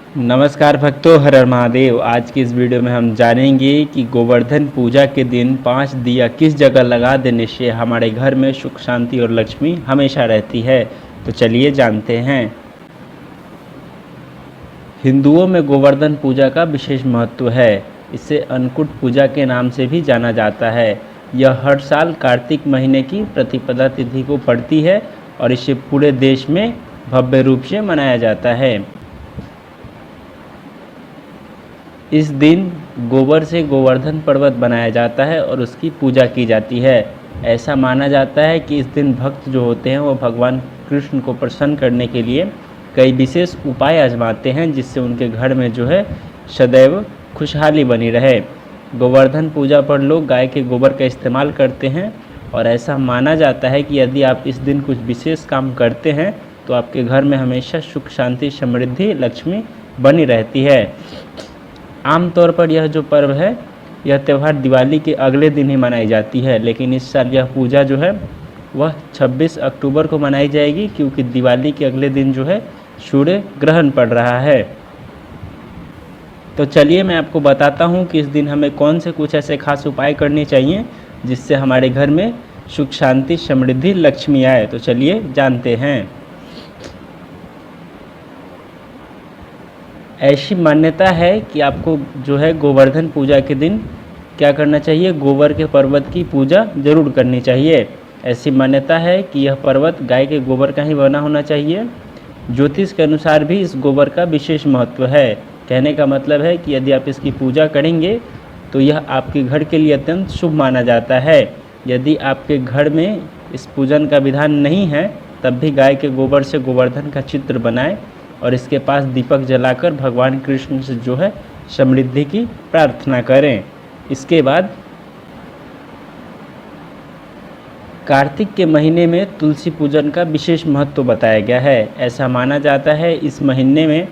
नमस्कार भक्तों, हर हर महादेव। आज की इस वीडियो में हम जानेंगे कि गोवर्धन पूजा के दिन 5 दिया किस जगह लगा देने से हमारे घर में सुख शांति और लक्ष्मी हमेशा रहती है। तो चलिए जानते हैं। हिंदुओं में गोवर्धन पूजा का विशेष महत्व है। इसे अन्नकूट पूजा के नाम से भी जाना जाता है। यह हर साल कार्तिक महीने की प्रतिपदा तिथि को पड़ती है और इसे पूरे देश में भव्य रूप से मनाया जाता है। इस दिन गोबर से गोवर्धन पर्वत बनाया जाता है और उसकी पूजा की जाती है। ऐसा माना जाता है कि इस दिन भक्त जो होते हैं वो भगवान कृष्ण को प्रसन्न करने के लिए कई विशेष उपाय आजमाते हैं, जिससे उनके घर में जो है सदैव खुशहाली बनी रहे। गोवर्धन पूजा पर लोग गाय के गोबर का इस्तेमाल करते हैं और ऐसा माना जाता है कि यदि आप इस दिन कुछ विशेष काम करते हैं तो आपके घर में हमेशा सुख शांति समृद्धि लक्ष्मी बनी रहती है। आमतौर पर यह जो पर्व है, यह त्यौहार दिवाली के अगले दिन ही मनाई जाती है, लेकिन इस साल यह पूजा जो है वह 26 अक्टूबर को मनाई जाएगी, क्योंकि दिवाली के अगले दिन जो है सूर्य ग्रहण पड़ रहा है। तो चलिए मैं आपको बताता हूँ कि इस दिन हमें कौन से कुछ ऐसे खास उपाय करने चाहिए जिससे हमारे घर में सुख शांति समृद्धि लक्ष्मी आए। तो चलिए जानते हैं। ऐसी मान्यता है कि आपको जो है गोवर्धन पूजा के दिन क्या करना चाहिए, गोबर के पर्वत की पूजा जरूर करनी चाहिए। ऐसी मान्यता है कि यह पर्वत गाय के गोबर का ही बना होना चाहिए। ज्योतिष के अनुसार भी इस गोबर का विशेष महत्व है। कहने का मतलब है कि यदि आप इसकी पूजा करेंगे तो यह आपके घर के लिए अत्यंत शुभ माना जाता है। यदि आपके घर में इस पूजन का विधान नहीं है तब भी गाय के गोबर से गोवर्धन का चित्र बनाएं और इसके पास दीपक जलाकर भगवान कृष्ण से जो है समृद्धि की प्रार्थना करें। इसके बाद कार्तिक के महीने में तुलसी पूजन का विशेष महत्व बताया गया है। ऐसा माना जाता है इस महीने में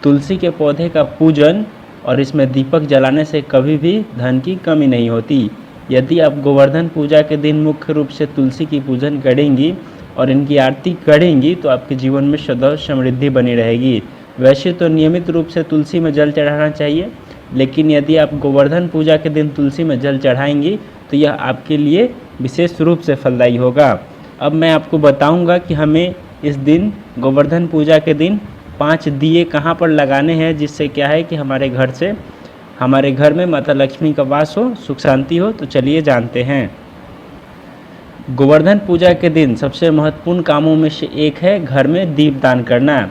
तुलसी के पौधे का पूजन और इसमें दीपक जलाने से कभी भी धन की कमी नहीं होती। यदि आप गोवर्धन पूजा के दिन मुख्य रूप से तुलसी की पूजन करेंगी और इनकी आरती करेंगी तो आपके जीवन में सदैव समृद्धि बनी रहेगी। वैसे तो नियमित रूप से तुलसी में जल चढ़ाना चाहिए, लेकिन यदि आप गोवर्धन पूजा के दिन तुलसी में जल चढ़ाएंगी तो यह आपके लिए विशेष रूप से फलदायी होगा। अब मैं आपको बताऊंगा कि हमें इस दिन गोवर्धन पूजा के दिन 5 दिए कहाँ पर लगाने हैं, जिससे क्या है कि हमारे घर में माता लक्ष्मी का वास हो, सुख शांति हो। तो चलिए जानते हैं। गोवर्धन पूजा के दिन सबसे महत्वपूर्ण कामों में से एक है घर में दीपदान करना।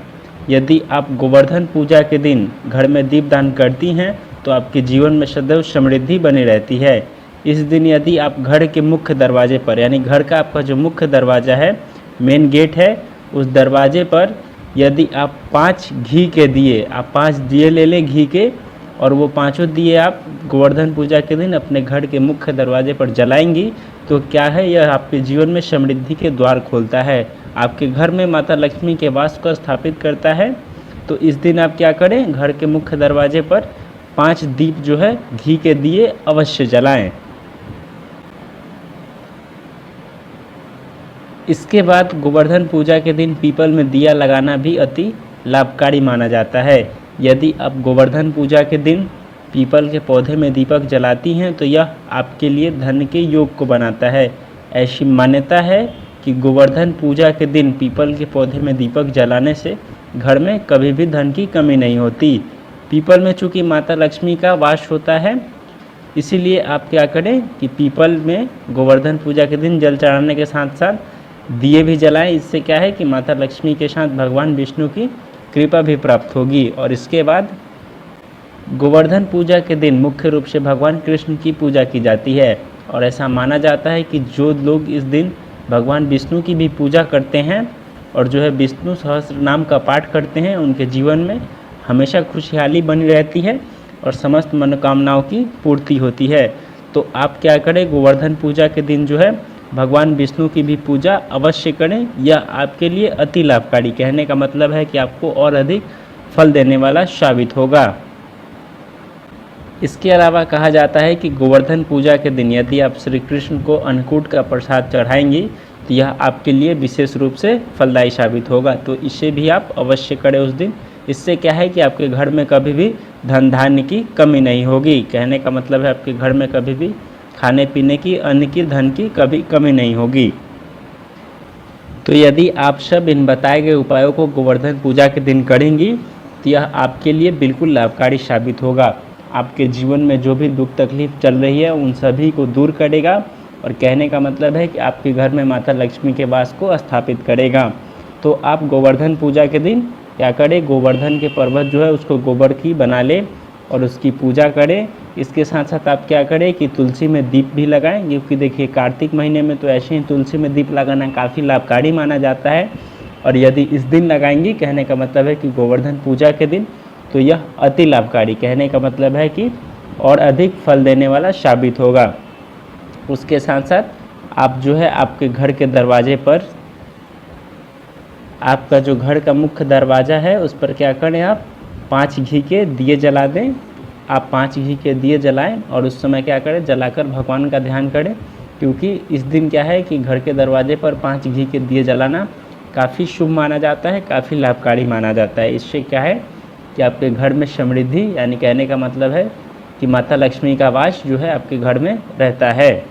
यदि आप गोवर्धन पूजा के दिन घर में दीपदान करती हैं तो आपके जीवन में सदैव समृद्धि बनी रहती है। इस दिन यदि आप घर के मुख्य दरवाजे पर, यानी घर का आपका जो मुख्य दरवाज़ा है, मेन गेट है, उस दरवाजे पर यदि आप 5 घी के दिए, आप 5 दिए ले लें घी के, और वो 5 दिए आप गोवर्धन पूजा के दिन अपने घर के मुख्य दरवाजे पर जलाएंगी तो क्या है, यह आपके जीवन में समृद्धि के द्वार खोलता है, आपके घर में माता लक्ष्मी के वास को स्थापित करता है। तो इस दिन आप क्या करें, घर के मुख्य दरवाजे पर 5 दीप जो है घी के दिए अवश्य जलाएं। इसके बाद गोवर्धन पूजा के दिन पीपल में दिया लगाना भी अति लाभकारी माना जाता है। यदि आप गोवर्धन पूजा के दिन पीपल के पौधे में दीपक जलाती हैं तो यह आपके लिए धन के योग को बनाता है। ऐसी मान्यता है कि गोवर्धन पूजा के दिन पीपल के पौधे में दीपक जलाने से घर में कभी भी धन की कमी नहीं होती। पीपल में चूँकि माता लक्ष्मी का वास होता है, इसीलिए आप क्या करें कि पीपल में गोवर्धन पूजा के दिन जल चढ़ाने के साथ साथ दिए भी जलाएं। इससे क्या है कि माता लक्ष्मी के साथ भगवान विष्णु की कृपा भी प्राप्त होगी। और इसके बाद गोवर्धन पूजा के दिन मुख्य रूप से भगवान कृष्ण की पूजा की जाती है और ऐसा माना जाता है कि जो लोग इस दिन भगवान विष्णु की भी पूजा करते हैं और जो है विष्णु सहस्त्र नाम का पाठ करते हैं, उनके जीवन में हमेशा खुशहाली बनी रहती है और समस्त मनोकामनाओं की पूर्ति होती है। तो आप क्या करें, गोवर्धन पूजा के दिन जो है भगवान विष्णु की भी पूजा अवश्य करें। यह आपके लिए अति लाभकारी, कहने का मतलब है कि आपको और अधिक फल देने वाला साबित होगा। इसके अलावा कहा जाता है कि गोवर्धन पूजा के दिन यदि आप श्री कृष्ण को अन्नकूट का प्रसाद चढ़ाएंगी तो यह आपके लिए विशेष रूप से फलदायी साबित होगा। तो इसे भी आप अवश्य करें उस दिन। इससे क्या है कि आपके घर में कभी भी धन धान्य की कमी नहीं होगी। कहने का मतलब है आपके घर में कभी भी खाने पीने की, अन्न की, धन की कभी कमी नहीं होगी। तो यदि आप सब इन बताए गए उपायों को गोवर्धन पूजा के दिन करेंगी तो यह आपके लिए बिल्कुल लाभकारी साबित होगा। आपके जीवन में जो भी दुख तकलीफ चल रही है उन सभी को दूर करेगा और कहने का मतलब है कि आपके घर में माता लक्ष्मी के वास को स्थापित करेगा। तो आप गोवर्धन पूजा के दिन क्या करें, गोवर्धन के पर्वत जो है उसको गोबर की बना लें और उसकी पूजा करें। इसके साथ साथ आप क्या करें कि तुलसी में दीप भी लगाएं, क्योंकि देखिए कार्तिक महीने में तो ऐसे ही तुलसी में दीप लगाना काफ़ी लाभकारी माना जाता है। और यदि इस दिन लगाएंगी, कहने का मतलब है कि गोवर्धन पूजा के दिन, तो यह अति लाभकारी, कहने का मतलब है कि और अधिक फल देने वाला साबित होगा। उसके साथ साथ आप जो है आपके घर के दरवाजे पर, आपका जो घर का मुख्य दरवाज़ा है उस पर क्या करें, आप 5 घी के दिए जला दें। आप 5 घी के दिए जलाएं और उस समय क्या करें, जलाकर भगवान का ध्यान करें, क्योंकि इस दिन क्या है कि घर के दरवाजे पर 5 घी के दिए जलाना काफ़ी शुभ माना जाता है, काफ़ी लाभकारी माना जाता है। इससे क्या है कि आपके घर में समृद्धि, यानी कहने का मतलब है कि माता लक्ष्मी का वास जो है आपके घर में रहता है।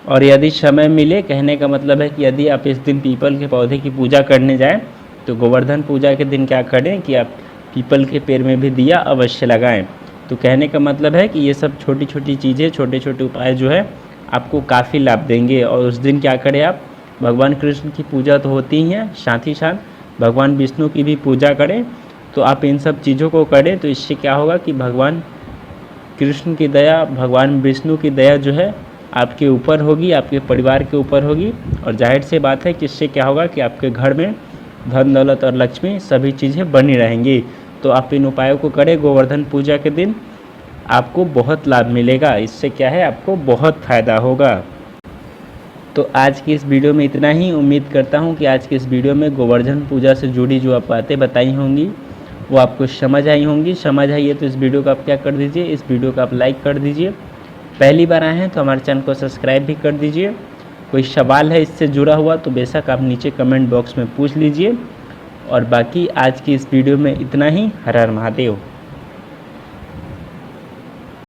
और यदि समय मिले, कहने का मतलब है कि यदि आप इस दिन पीपल के पौधे की पूजा करने जाएं तो गोवर्धन पूजा के दिन क्या करें कि आप पीपल के पेड़ में भी दिया अवश्य लगाएं। तो कहने का मतलब है कि ये सब छोटी छोटी चीज़ें, छोटे छोटे उपाय जो है आपको काफ़ी लाभ देंगे। और उस दिन क्या करें, आप भगवान कृष्ण की पूजा तो होती ही है, साथ ही साथ भगवान विष्णु की भी पूजा करें। तो आप इन सब चीज़ों को करें तो इससे क्या होगा कि भगवान कृष्ण की दया, भगवान विष्णु की दया जो है आपके ऊपर होगी, आपके परिवार के ऊपर होगी। और जाहिर सी बात है कि इससे क्या होगा कि आपके घर में धन दौलत और लक्ष्मी सभी चीज़ें बनी रहेंगी। तो आप इन उपायों को करें गोवर्धन पूजा के दिन, आपको बहुत लाभ मिलेगा। इससे क्या है, आपको बहुत फ़ायदा होगा। तो आज की इस वीडियो में इतना ही। उम्मीद करता हूँ कि आज की इस वीडियो में गोवर्धन पूजा से जुड़ी जो आप बातें बताई होंगी वो आपको समझ आई होंगी। समझ आई है तो इस वीडियो को आप क्या कर दीजिए, इस वीडियो को आप लाइक कर दीजिए। पहली बार आए हैं तो हमारे चैनल को सब्सक्राइब भी कर दीजिए। कोई सवाल है इससे जुड़ा हुआ तो बेशक आप नीचे कमेंट बॉक्स में पूछ लीजिए। और बाकी आज की इस वीडियो में इतना ही। हर हर महादेव।